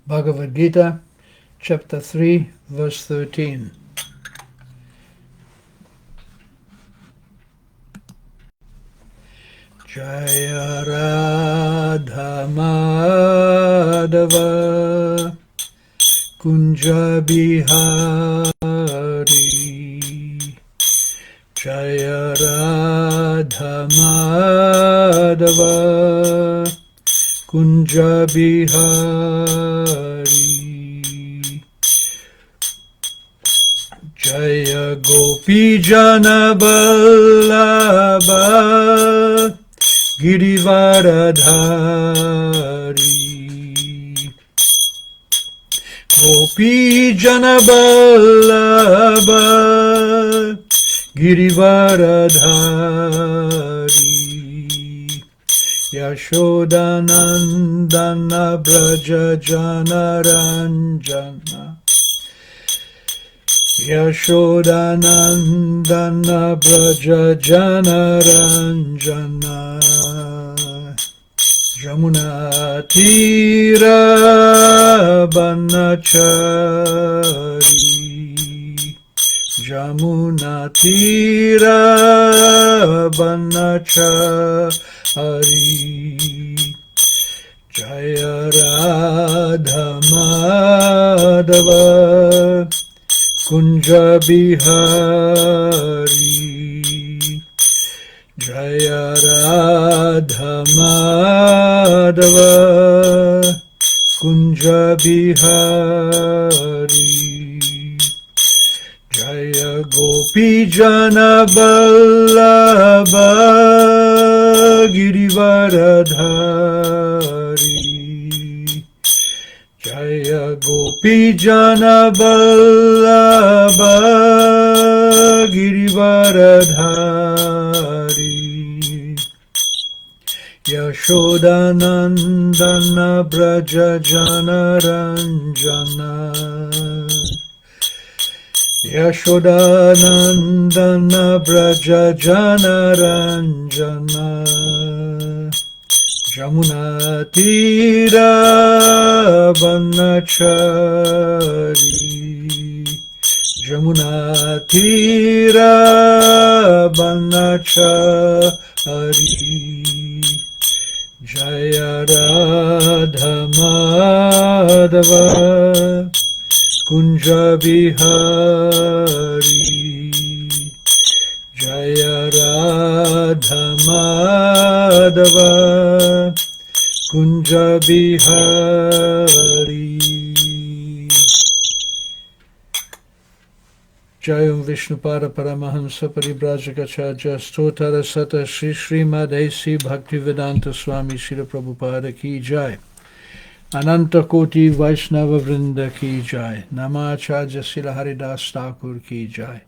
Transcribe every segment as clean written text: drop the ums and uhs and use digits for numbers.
Bhagavad Gita, chapter 3, verse 13. Jaya Radha Madhava Kunja Bihari Jaya Radha Madhava Kunja Bihari Jaya Gopi Jana Vallabha Girivaradhari Gopi Jana Vallabha Girivaradhari Yashodanandana Braja Jana Ranjana Yashodanandana Braja Jana Ranjana Jamuna Tira Banachari Jamuna Tira Banachari Jaya Radha Madhava Kunja Bihari Jaya Radha Madhava Kunja Bihari Jaya Gopi Jana Vallabha Girivaradhari Jaya Gopi Jana Vallabha Girivaradhari Yashodanandana Braja Jana Ranjana Yashodanandana Braja Jana Ranjana Jamuna Tira Banachari Jamuna Tira Banachari Jaya Radha Madhava Kunja Bihari Jaya Radha Madhava Kunja Bihari Jayam Vishnupada Paramahamsa Paribrajakachaja Stotara Sata Shri Srimad A.C. Bhaktivedanta Swami Srila Prabhupada Ki Jai Ananta Koti Vaishnava Vrinda Ki Jai Namacharya Srila Haridas Thakur Ki Jai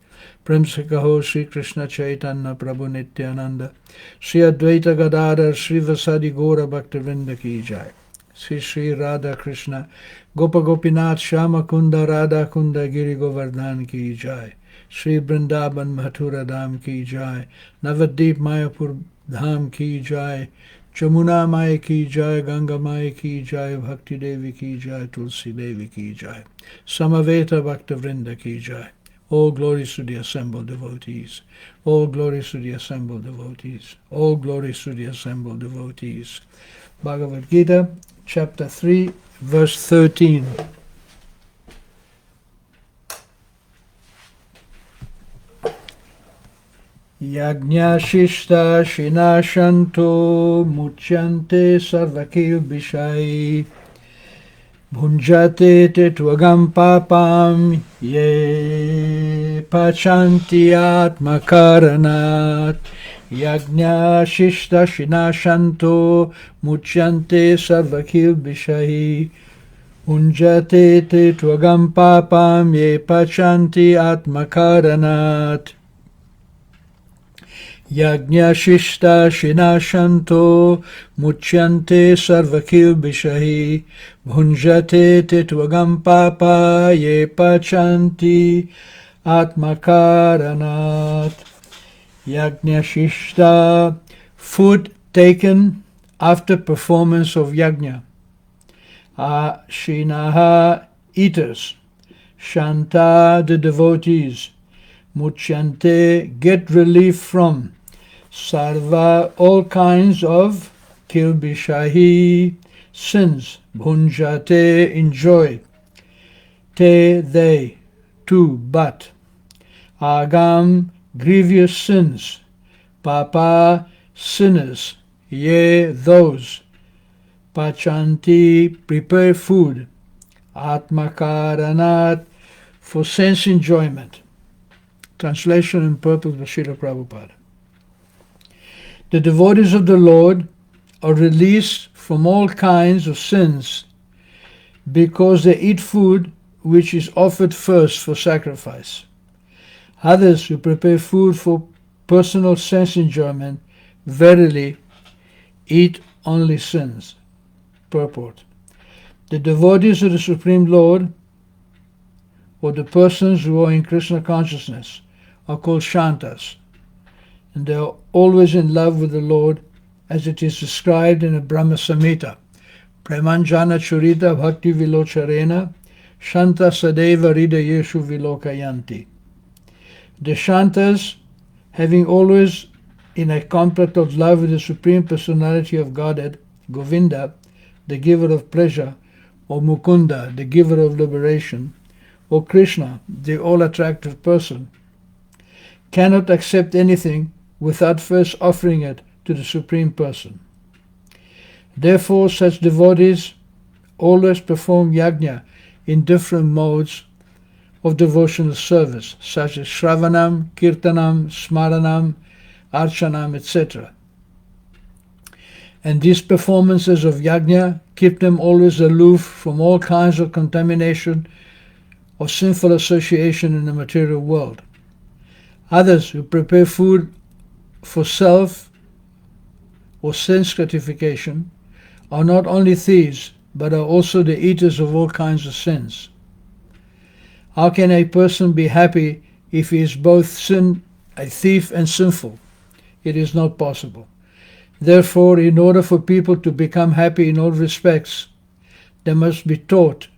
Prem se kaho Shri Krishna Chaitanya Prabhu Nityananda Shri Advaita Gadadhar Shri Vasadi Gora Bhaktivinoda Ki Jai Shri Shri Radha Krishna Gopa Gopinath Shama Kunda Radha Kunda Giri Govardhan Ki Jai Shri Vrindavan Mathura Dham Ki Jai Navadip Mayapur Dham Ki Jai Jamuna Mai Ki Jai Ganga Mai Ki Jai Bhakti Devi Ki Jai Tulsi Devi Ki Jai Samaveta Bhaktavrinda Ki Jai. All glories to the assembled devotees. All glories to the assembled devotees. All glories to the assembled devotees. Bhagavad Gita, chapter 3, verse 13. Yajna shishta shinashanto muchyante sarvakil bishai Bhunjate te tvagam papam ye pachanti atmakaranat Yajna shishta shinashanto muchyante sarvakil bishai Bhunjate te tvagam papam ye pachanti atmakaranat Yajna shishta shinashanto muchyante sarvakil bishahi bhunjate te tvagam papa ye pachanti atmakaranat. Yajna shishta, food taken after performance of yajna. Ashinaha, eaters. Shanta, the devotees. Muchyante, get relief from. Sarva, all kinds of kilbishahi, sins. Bhunjate, enjoy. Te, they. Tu, but. Agam, grievous sins. Papa, sinners. Ye, those. Pachanti, prepare food. Atmakaranat, for sense enjoyment. Translation and purpose by Srila Prabhupada. The devotees of the Lord are released from all kinds of sins because they eat food which is offered first for sacrifice. Others who prepare food for personal sense enjoyment verily eat only sins. Purport. The devotees of the Supreme Lord, or the persons who are in Krishna consciousness, are called Shantas, and they are always in love with the Lord, as it is described in the Brahma Samhita. Premanjana Churita Bhakti Vilocharena Shanta Sadeva Hridayeshu Vilokayanti. The Shantas, having always in a compact of love with the Supreme Personality of Godhead, Govinda, the giver of pleasure, or Mukunda, the giver of liberation, or Krishna, the all-attractive person, cannot accept anything without first offering it to the Supreme Person. Therefore, such devotees always perform yajna in different modes of devotional service, such as Shravanam, Kirtanam, Smaranam, Archanam, etc. And these performances of yajna keep them always aloof from all kinds of contamination or sinful association in the material world. Others who prepare food for self or sense gratification are not only thieves, but are also the eaters of all kinds of sins. How can a person be happy if he is both a thief and sinful? It is not possible. Therefore, in order for people to become happy in all respects, they must be taught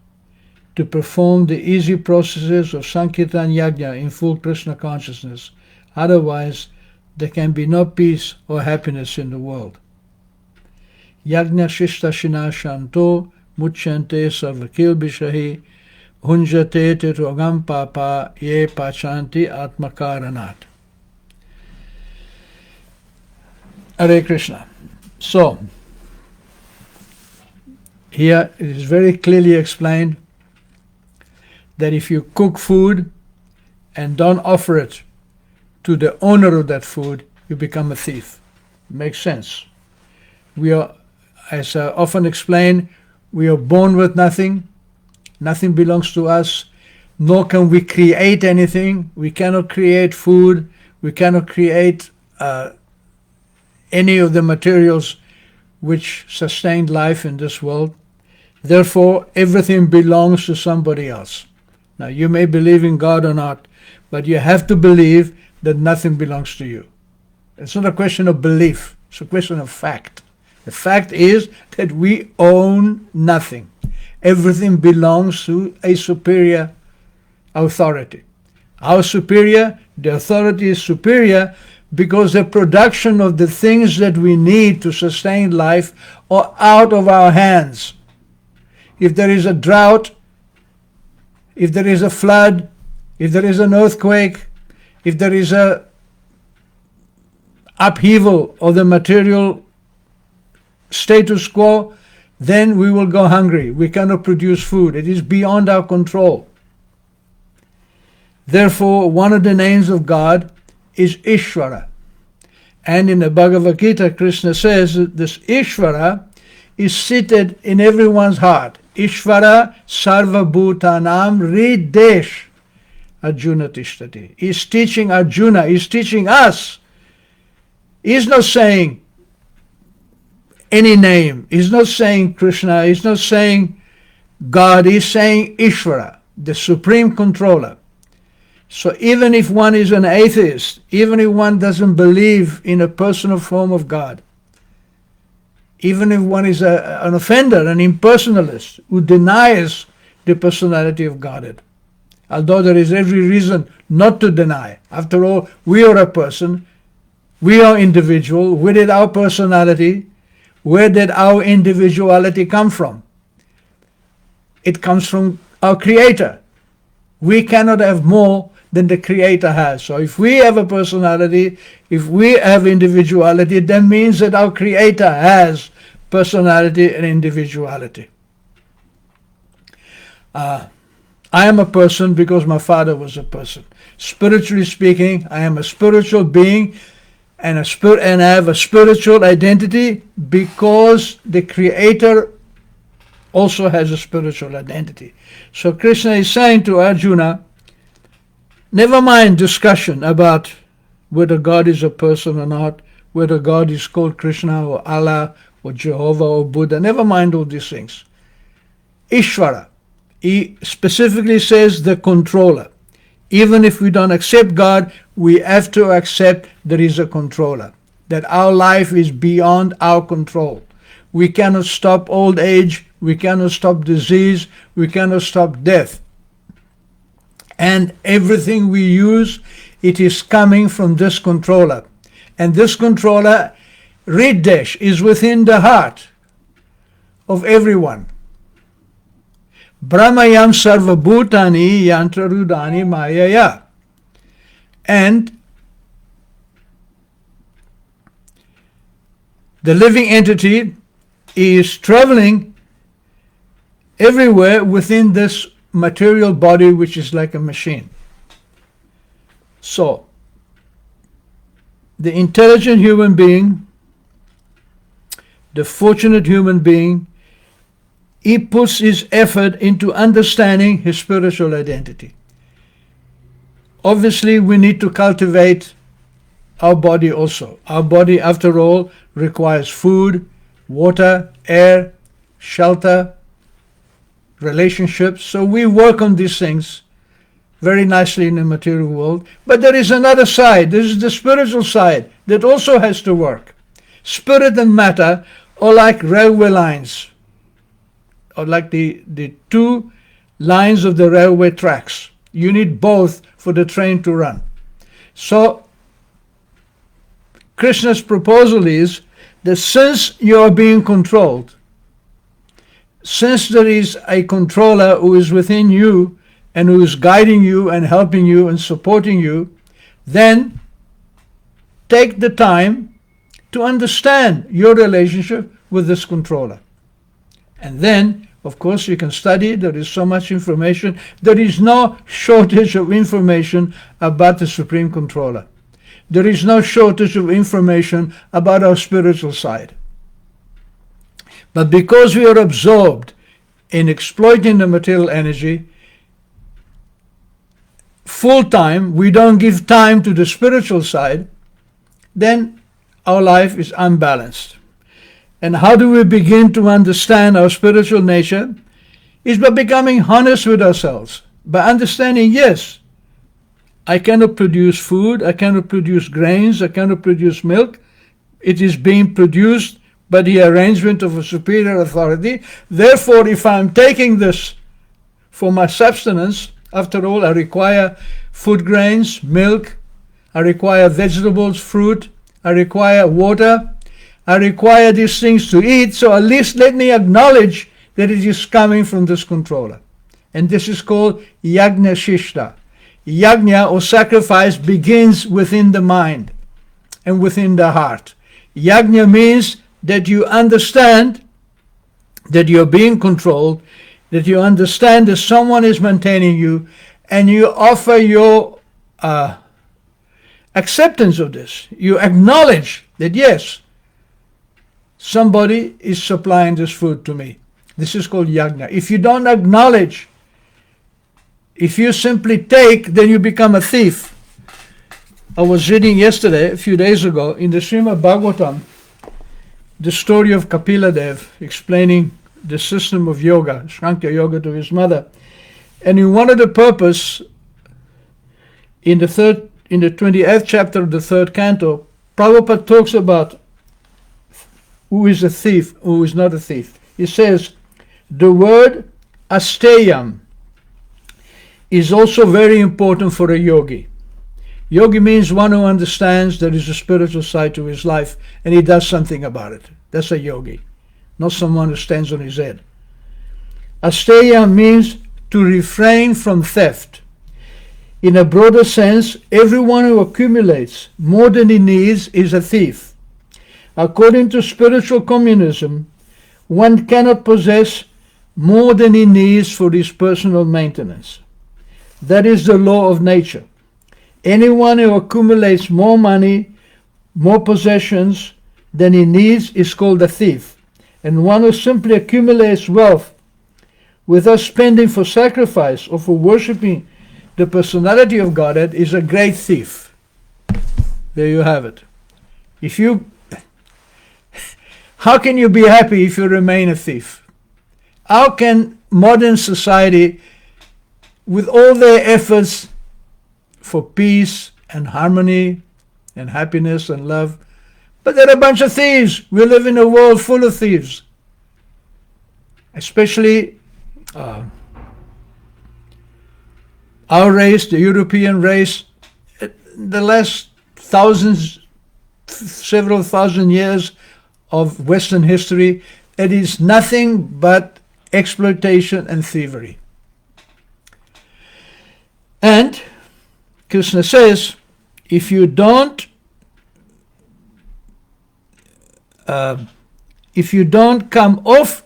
to perform the easy processes of Sankirtan Yajna in full Krishna consciousness. Otherwise, there can be no peace or happiness in the world. Yajna Shishtashina Shanto Muchyante Sarvakil Bishahi Hunjate Tetrogam Papa Ye Pachanti Atmakaranat. Hare Krishna. So, here it is very clearly explained that if you cook food and don't offer it to the owner of that food, you become a thief. Makes sense. We are, as I often explain, we are born with nothing. Nothing belongs to us, nor can we create anything. We cannot create food. We cannot create any of the materials which sustain life in this world. Therefore, everything belongs to somebody else. Now, you may believe in God or not, but you have to believe that nothing belongs to you. It's not a question of belief. It's a question of fact. The fact is that we own nothing. Everything belongs to a superior authority. Our superior, the authority is superior because the production of the things that we need to sustain life are out of our hands. If there is a drought, if there is a flood, if there is an earthquake, if there is a upheaval of the material status quo, then we will go hungry. We cannot produce food. It is beyond our control. Therefore, one of the names of God is Ishvara. And in the Bhagavad Gita, Krishna says that this Ishvara is seated in everyone's heart. Ishvara sarva bhutanam ridesh Arjuna tishtati. He's teaching Arjuna, he's teaching us. He's not saying any name. He's not saying Krishna. He's not saying God. He's saying Ishvara, the supreme controller. So even if one is an atheist, even if one doesn't believe in a personal form of God, even if one is an offender, an impersonalist, who denies the personality of Godhead. Although there is every reason not to deny. After all, we are a person, we are individual. Where did our personality, where did our individuality come from? It comes from our Creator. We cannot have more than the Creator has. So if we have a personality, if we have individuality, that means that our Creator has personality and individuality. I am a person because my father was a person. Spiritually speaking, I am a spiritual being and I have a spiritual identity because the Creator also has a spiritual identity. So Krishna is saying to Arjuna, never mind discussion about whether God is a person or not, whether God is called Krishna or Allah or Jehovah or Buddha. Never mind all these things. Ishvara. He specifically says the controller. Even if we don't accept God, we have to accept there is a controller. That our life is beyond our control. We cannot stop old age. We cannot stop disease. We cannot stop death. And everything we use, it is coming from this controller. And this controller, Riddesh, is within the heart of everyone. Brahmayam sarva bhutani yantrarudani mayaya. And the living entity is traveling everywhere within this material body, which is like a machine. So, the intelligent human being, the fortunate human being, he puts his effort into understanding his spiritual identity. Obviously, we need to cultivate our body also. Our body, after all, requires food, water, air, shelter, relationships. So we work on these things very nicely in the material world. But there is another side. This is the spiritual side that also has to work. Spirit and matter are like railway lines, or like the two lines of the railway tracks. You need both for the train to run. So Krishna's proposal is that since you are being controlled, since there is a controller who is within you and who is guiding you and helping you and supporting you, then take the time to understand your relationship with this controller. And then, of course, you can study. There is so much information. There is no shortage of information about the Supreme Controller. There is no shortage of information about our spiritual side. But because we are absorbed in exploiting the material energy full time, we don't give time to the spiritual side, then our life is unbalanced. And how do we begin to understand our spiritual nature? Is by becoming honest with ourselves. By understanding, yes, I cannot produce food, I cannot produce grains, I cannot produce milk. It is being produced by the arrangement of a superior authority. Therefore, if I'm taking this for my subsistence, after all, I require food grains, milk, I require vegetables, fruit, I require water, I require these things to eat, so at least let me acknowledge that it is coming from this controller. And this is called yajna shishta. Yajna, or sacrifice, begins within the mind and within the heart. Yajna means that you understand that you're being controlled, that you understand that someone is maintaining you, and you offer your acceptance of this. You acknowledge that, yes, somebody is supplying this food to me. This is called yajna. If you don't acknowledge, if you simply take, then you become a thief. I was reading yesterday, a few days ago, in the Srimad Bhagavatam, the story of Kapila Dev, explaining the system of yoga, Shankya yoga, to his mother. And in one of the purpose, in the 28th chapter of the third canto, Prabhupada talks about who is a thief, who is not a thief. He says, the word asteyam is also very important for a yogi. Yogi means one who understands there is a spiritual side to his life and he does something about it. That's a yogi, not someone who stands on his head. Asteya means to refrain from theft. In a broader sense, everyone who accumulates more than he needs is a thief. According to spiritual communism, one cannot possess more than he needs for his personal maintenance. That is the law of nature. Anyone who accumulates more money, more possessions than he needs is called a thief. And one who simply accumulates wealth without spending for sacrifice or for worshipping the personality of Godhead is a great thief. There you have it. How can you be happy if you remain a thief? How can modern society, with all their efforts for peace and harmony and happiness and love, but they're a bunch of thieves. We live in a world full of thieves. Especially our race, the European race, the last several thousand years of Western history, it is nothing but exploitation and thievery. And Krishna says, if you don't come off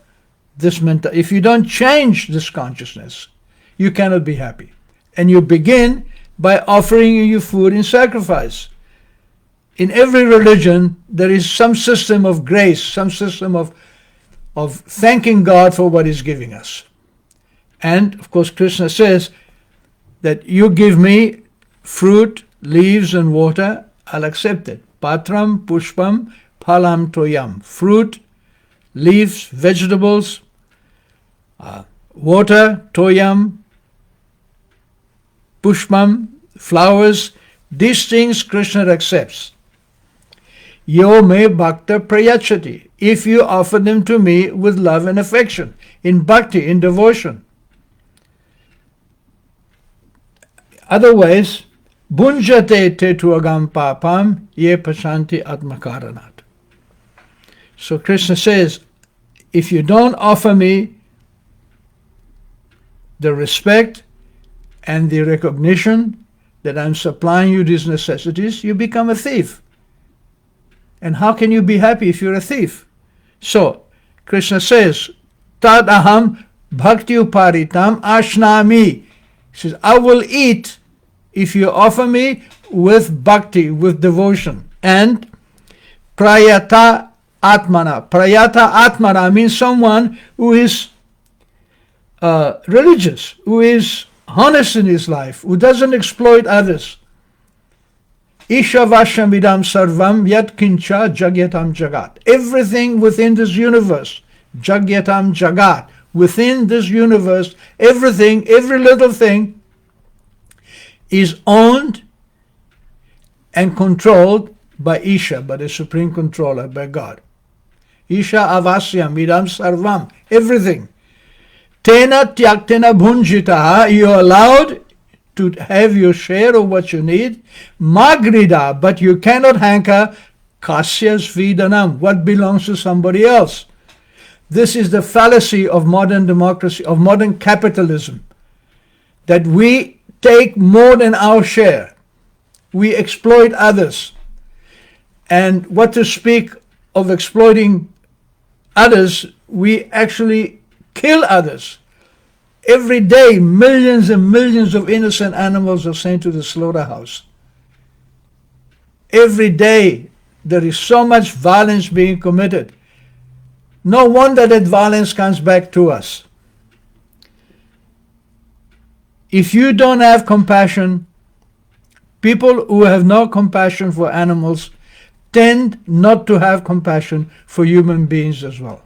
this mental, if you don't change this consciousness, you cannot be happy. And you begin by offering your food in sacrifice. In every religion, there is some system of grace, some system of thanking God for what He's giving us. And, of course, Krishna says that you give me fruit, leaves, and water, I'll accept it. Patram, pushpam, phalam, toyam. Fruit, leaves, vegetables, water, toyam, pushpam, flowers. These things Krishna accepts. Yo me bhakta prayachati, if you offer them to me with love and affection, in bhakti, in devotion. Otherwise, bunjate te tuagam papam ye pashanti atmakaranat. So Krishna says, if you don't offer me the respect and the recognition that I'm supplying you these necessities, you become a thief. And how can you be happy if you're a thief? So, Krishna says, Tad aham bhakti uparitam ashnami. He says, I will eat if you offer me with bhakti, with devotion. And prayata atmana. Prayata atmana means someone who is religious, who is honest in his life, who doesn't exploit others. Ishavasham vidam sarvam yat kincha jagyatam jagat. Everything within this universe, jagyatam jagat, within this universe, everything, every little thing is owned and controlled by Isha, by the Supreme Controller, by God. Isha avasyam vidam sarvam, everything. Tena tyaktena bhunjitaha, you're allowed to have your share of what you need. Magrida, but you cannot hanker kasyas vidanam, what belongs to somebody else. This is the fallacy of modern democracy, of modern capitalism, that we take more than our share. We exploit others. And what to speak of exploiting others, we actually kill others. Every day, millions and millions of innocent animals are sent to the slaughterhouse. Every day, there is so much violence being committed. No wonder that violence comes back to us. If you don't have compassion, people who have no compassion for animals tend not to have compassion for human beings as well.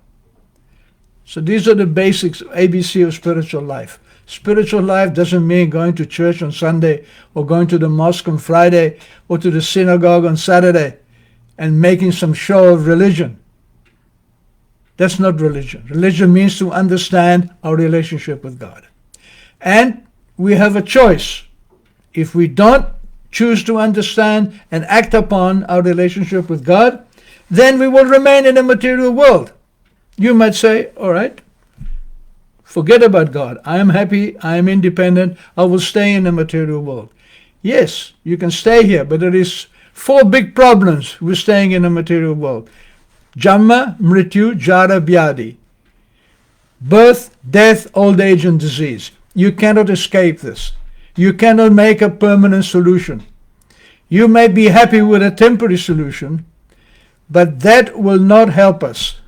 So these are the basics, ABC of spiritual life. Spiritual life doesn't mean going to church on Sunday or going to the mosque on Friday or to the synagogue on Saturday and making some show of religion. That's not religion. Religion means to understand our relationship with God. And we have a choice. If we don't choose to understand and act upon our relationship with God, then we will remain in a material world. You might say, all right, forget about God. I am happy. I am independent. I will stay in the material world. Yes, you can stay here, but there is 4 big problems with staying in the material world. Jamma, Mrityu, Jara, Vyadi. Birth, death, old age, and disease. You cannot escape this. You cannot make a permanent solution. You may be happy with a temporary solution, but that will not help us,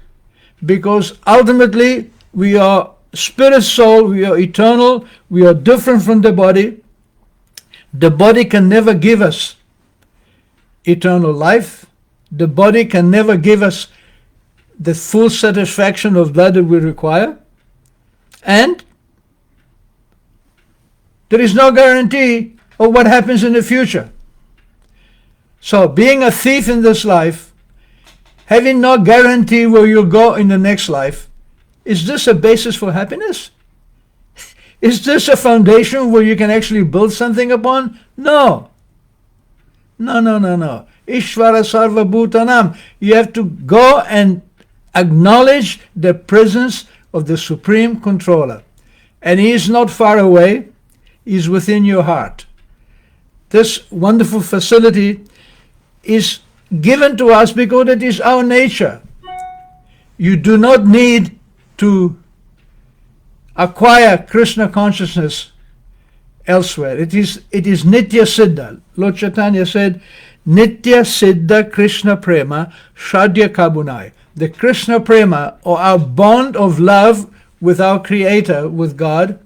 because ultimately we are spirit, soul, we are eternal, we are different from the body. The body can never give us eternal life. The body can never give us the full satisfaction of that we require. And there is no guarantee of what happens in the future. So being a thief in this life, having no guarantee where you'll go in the next life, is this a basis for happiness? Is this a foundation where you can actually build something upon? No. No. Ishvara Sarva Bhutanam. You have to go and acknowledge the presence of the Supreme Controller. And He is not far away. He is within your heart. This wonderful facility is given to us because it is our nature. You do not need to acquire Krishna consciousness elsewhere. It is Nitya Siddha. Lord Chaitanya said, Nitya Siddha Krishna Prema Shadya Kabunai. The Krishna Prema, or our bond of love with our Creator, with God,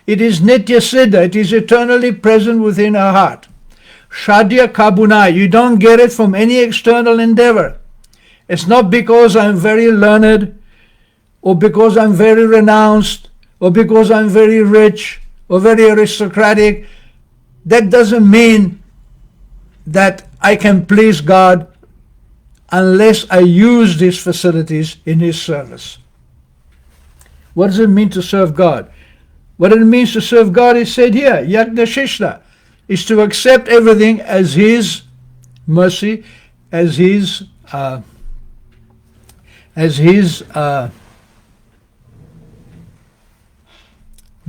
it is Nitya Siddha. It is eternally present within our heart. Shadya Kabunai. You don't get it from any external endeavor. It's not because I'm very learned, or because I'm very renounced, or because I'm very rich, or very aristocratic. That doesn't mean that I can please God unless I use these facilities in His service. What does it mean to serve God? What it means to serve God is said here, Yajna Shishna, is to accept everything as His mercy, as His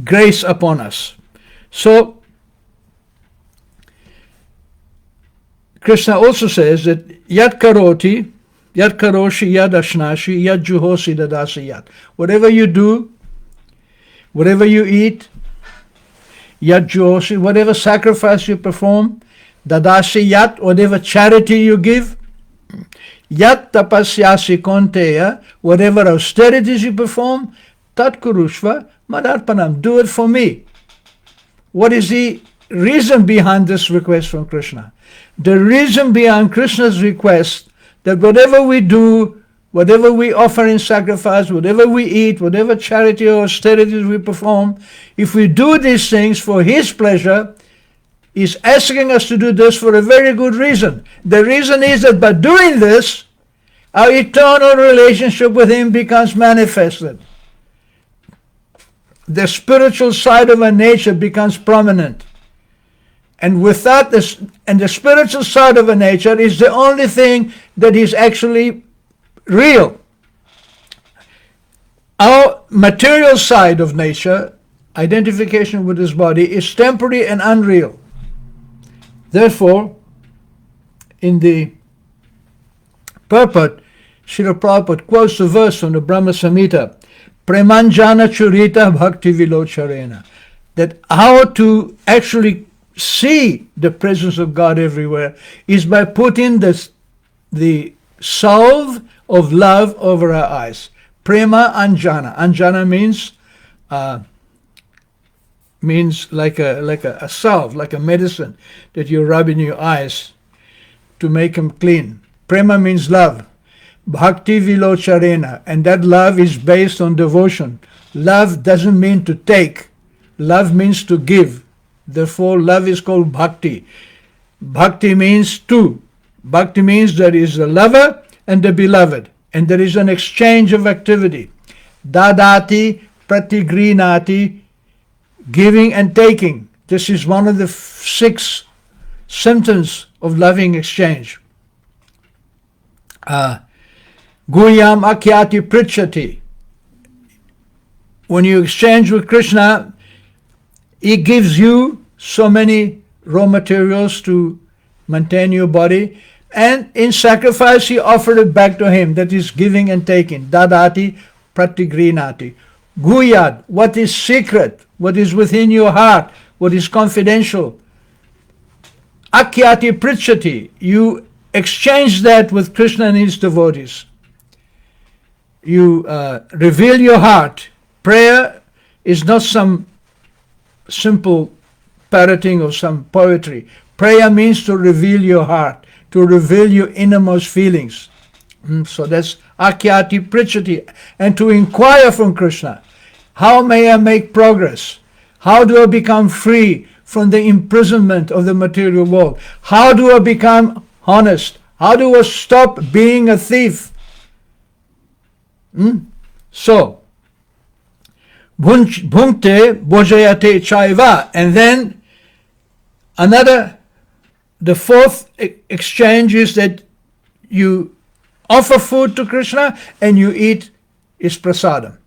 grace upon us. So Krishna also says that Yat Karoti, Yat Karoshi, Yad Ashnashi, Yad Juhosi, Dadasi Yat. Whatever you do, whatever you eat, Yad Juhosi, whatever sacrifice you perform, Dadasi Yat, whatever charity you give, Yat Tapasyasi Konteya, whatever austerities you perform, Tat Kurushva, Madarpanam, do it for me. What is the reason behind this request from Krishna? The reason behind Krishna's request that whatever we do, whatever we offer in sacrifice, whatever we eat, whatever charity or austerities we perform, if we do these things for His pleasure, He's asking us to do this for a very good reason. The reason is that by doing this, our eternal relationship with Him becomes manifested. The spiritual side of our nature becomes prominent. And without this, and the spiritual side of our nature is the only thing that is actually real. Our material side of nature, identification with this body, is temporary and unreal. Therefore, in the purport, Srila Prabhupada quotes the verse from the Brahma Samhita, Premanjana Churita Bhakti Vilocharena, that how to actually see the presence of God everywhere is by putting the salve of love over our eyes. Prema Anjana. Anjana means like a salve, like a medicine that you rub in your eyes to make them clean. Prema means love. Bhakti Vilocharena, and that love is based on devotion. Love doesn't mean to take. Love means to give. Therefore, love is called bhakti. Bhakti means two. Bhakti means there is the lover and the beloved. and there is an exchange of activity. Dadati pratigrinati, giving and taking. This is one of the 6 symptoms of loving exchange. Guyam akyati prichati. When you exchange with Krishna, he gives you so many raw materials to maintain your body, and in sacrifice he offered it back to him. That is giving and taking. Dadati pratigrinati. Guyad, what is secret, what is within your heart, what is confidential. Akyati prichati, you exchange that with Krishna and his devotees. You reveal your heart. Prayer is not some simple parroting or some poetry. Prayer means to reveal your heart, to reveal your innermost feelings. So that's akyati prichati. And to inquire from Krishna, how may I make progress? How do I become free from the imprisonment of the material world? How do I become honest? How do I stop being a thief? So, bhunkte bhojayate chaiva. And then the 4th exchange is that you offer food to Krishna and you eat his prasadam.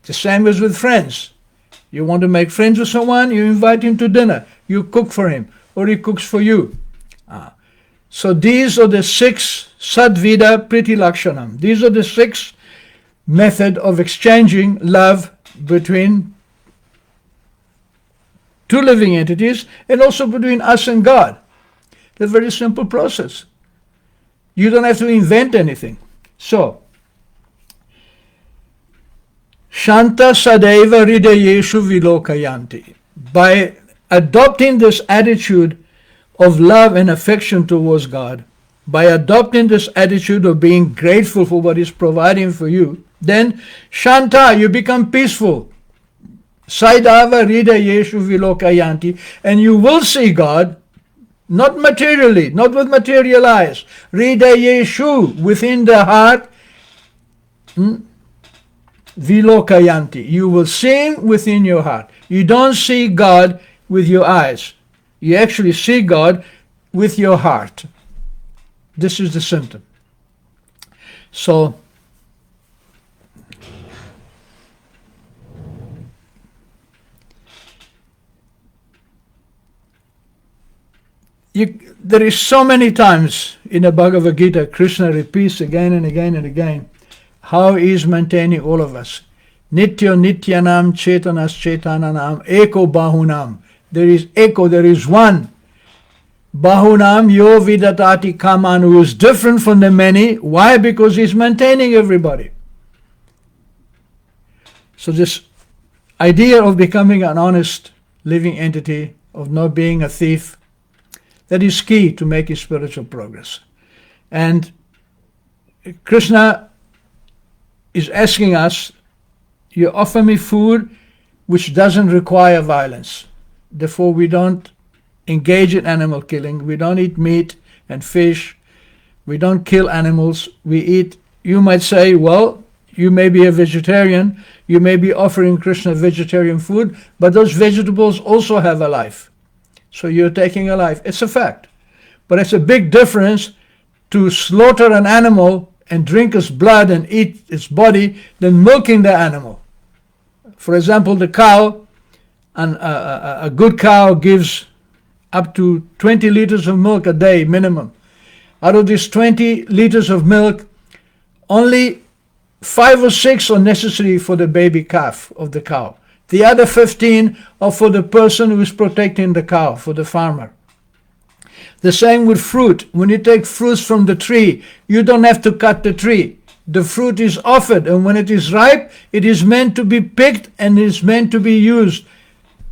The same as with friends. You want to make friends with someone, you invite him to dinner. You cook for him, or he cooks for you. So these are the 6 sadvida priti lakshanam. These are the 6 method of exchanging love between 2 living entities, and also between us and God. It's a very simple process. You don't have to invent anything. So, Shanta sadeva hridayeshu vilokayanti. By adopting this attitude of love and affection towards God, by adopting this attitude of being grateful for what He's providing for you, then Shanta, you become peaceful. Saidava hridayeshu vilokayanti, and you will see God, not materially, not with material eyes. Hridayeshu, within the heart, vilokayanti. You will see Him within your heart. You don't see God with your eyes. You actually see God with your heart. This is the symptom. So, there is so many times in the Bhagavad Gita, Krishna repeats again and again and again how He is maintaining all of us. Nitya nityanam chetanas chetananam eko bahunam. There is eko, there is one. Bahunam yo vidatati kaman, who is different from the many. Why? Because He's maintaining everybody. So this idea of becoming an honest living entity, of not being a thief, that is key to making spiritual progress. And Krishna is asking us, you offer me food which doesn't require violence. Therefore we don't engage in animal killing. We don't eat meat and fish. We don't kill animals. We eat, you might say, well, you may be a vegetarian. You may be offering Krishna vegetarian food, but those vegetables also have a life. So you're taking a life. It's a fact. But it's a big difference to slaughter an animal and drink its blood and eat its body than milking the animal. For example, the cow, a good cow gives up to 20 liters of milk a day minimum. Out of these 20 liters of milk, only 5 or 6 are necessary for the baby calf of the cow. The other 15 are for the person who is protecting the cow, for the farmer. The same with fruit. When you take fruits from the tree, you don't have to cut the tree. The fruit is offered, and when it is ripe, it is meant to be picked and is meant to be used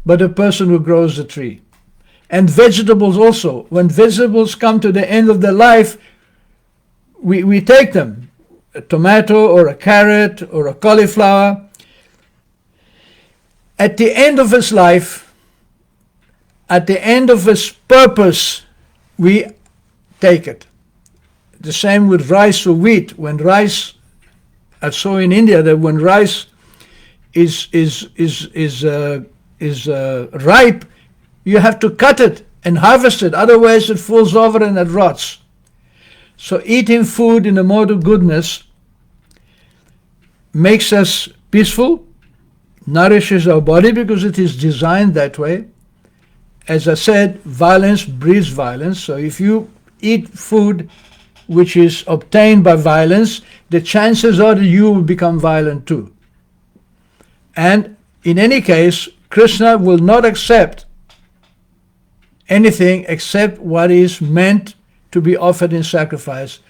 by the person who grows the tree. And vegetables also. When vegetables come to the end of their life, we take them. A tomato or a carrot or a cauliflower. At the end of his life, at the end of his purpose, we take it. The same with rice or wheat. When rice, I saw in India that when rice is ripe, you have to cut it and harvest it. Otherwise, it falls over and it rots. So eating food in a mode of goodness makes us peaceful, nourishes our body because it is designed that way. As I said, violence breeds violence. So if you eat food which is obtained by violence, the chances are that you will become violent too. And in any case, Krishna will not accept anything except what is meant to be offered in sacrifice.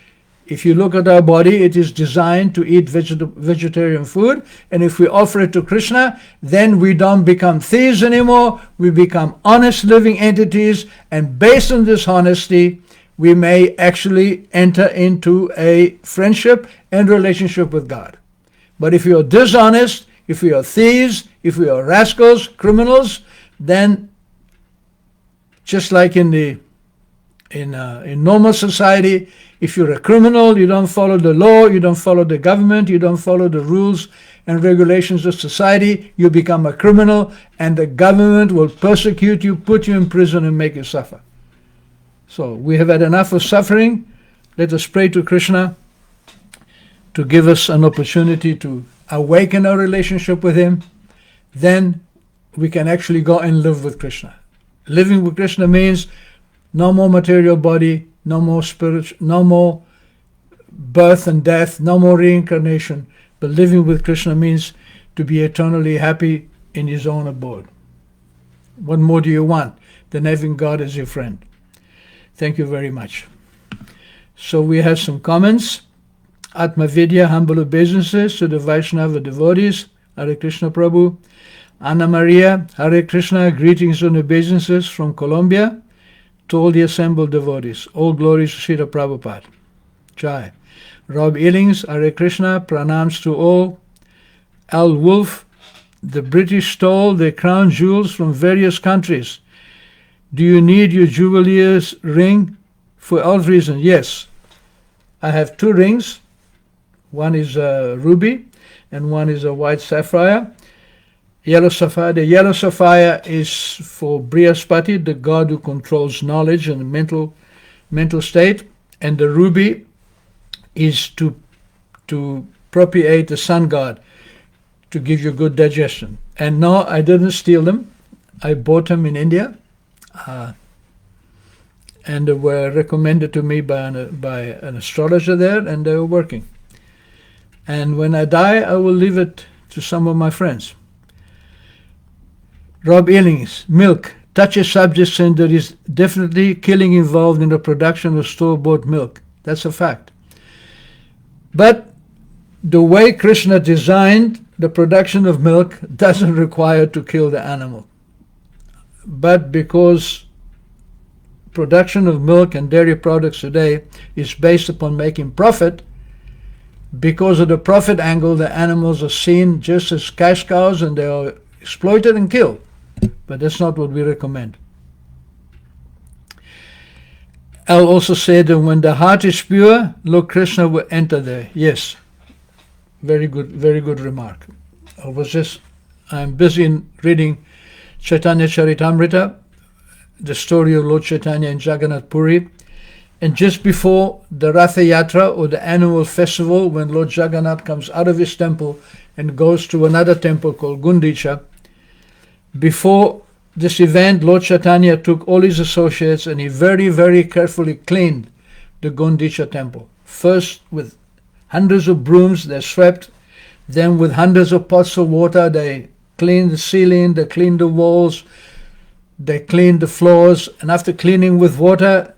If you look at our body, it is designed to eat vegetarian food, and if we offer it to Krishna, then we don't become thieves anymore, we become honest living entities, and based on this honesty, we may actually enter into a friendship and relationship with God. But if you are dishonest, if we are thieves, if we are rascals, criminals, then just like in normal society, if you're a criminal, you don't follow the law, you don't follow the government, you don't follow the rules and regulations of society, you become a criminal, and the government will persecute you, put you in prison, and make you suffer. So we have had enough of suffering. Let us pray to Krishna to give us an opportunity to awaken our relationship with him. Then we can actually go and live with Krishna. Living with Krishna means no more material body, no more no more birth and death, no more reincarnation. But living with Krishna means to be eternally happy in his own abode. What more do you want than having God as your friend? Thank you very much. So we have some comments. Atmavidya, humble obeisances to the Vaishnava devotees. Hare Krishna Prabhu. Anna Maria, Hare Krishna, greetings and obeisances from Colombia to all the assembled devotees. All glories to Srila Prabhupada. Jai. Rob Illings, Hare Krishna, pranams to all. Al Wolf, the British stole their crown jewels from various countries. Do you need your juvelier's ring for health reasons? Yes. I have two rings. One is a ruby and one is a white sapphire. Yellow sapphire. The yellow sapphire is for Brihaspati, the god who controls knowledge and mental state, and the ruby is to propitiate the sun god, to give you good digestion. And no, I didn't steal them. I bought them in India, and they were recommended to me by an astrologer there, and they were working. And when I die, I will leave it to some of my friends. Rob Illings, milk, touchy subject, saying there is definitely killing involved in the production of store-bought milk. That's a fact. But the way Krishna designed the production of milk doesn't require to kill the animal. But because production of milk and dairy products today is based upon making profit, because of the profit angle, the animals are seen just as cash cows and they are exploited and killed. But that's not what we recommend. Al also said that when the heart is pure, Lord Krishna will enter there. Yes, very good remark. I'm busy in reading Chaitanya Charitamrita, the story of Lord Chaitanya in Jagannath Puri. And just before the Ratha Yatra, or the annual festival, when Lord Jagannath comes out of his temple and goes to another temple called Gundicha, before this event, Lord Chaitanya took all his associates and he very, very carefully cleaned the Gundicha temple. First with hundreds of brooms they swept, then with hundreds of pots of water they cleaned the ceiling, they cleaned the walls, they cleaned the floors, and after cleaning with water,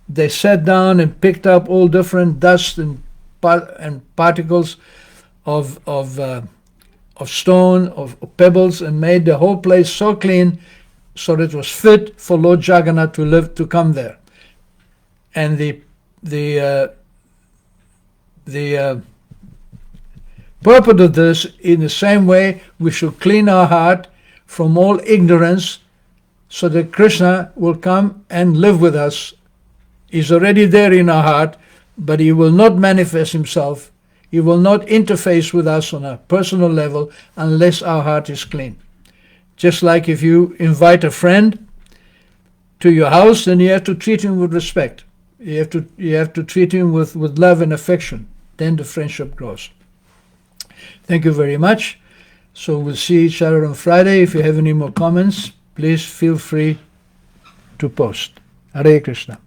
they sat down and picked up all different dust and particles of stone, of pebbles, and made the whole place so clean so that it was fit for Lord Jagannath to come there. And the purpose of this, in the same way, we should clean our heart from all ignorance so that Krishna will come and live with us. He's already there in our heart, but he will not manifest himself. He will not interface with us on a personal level unless our heart is clean. Just like if you invite a friend to your house, then you have to treat him with respect. You have to treat him with love and affection. Then the friendship grows. Thank you very much. So we'll see each other on Friday. If you have any more comments, please feel free to post. Hare Krishna.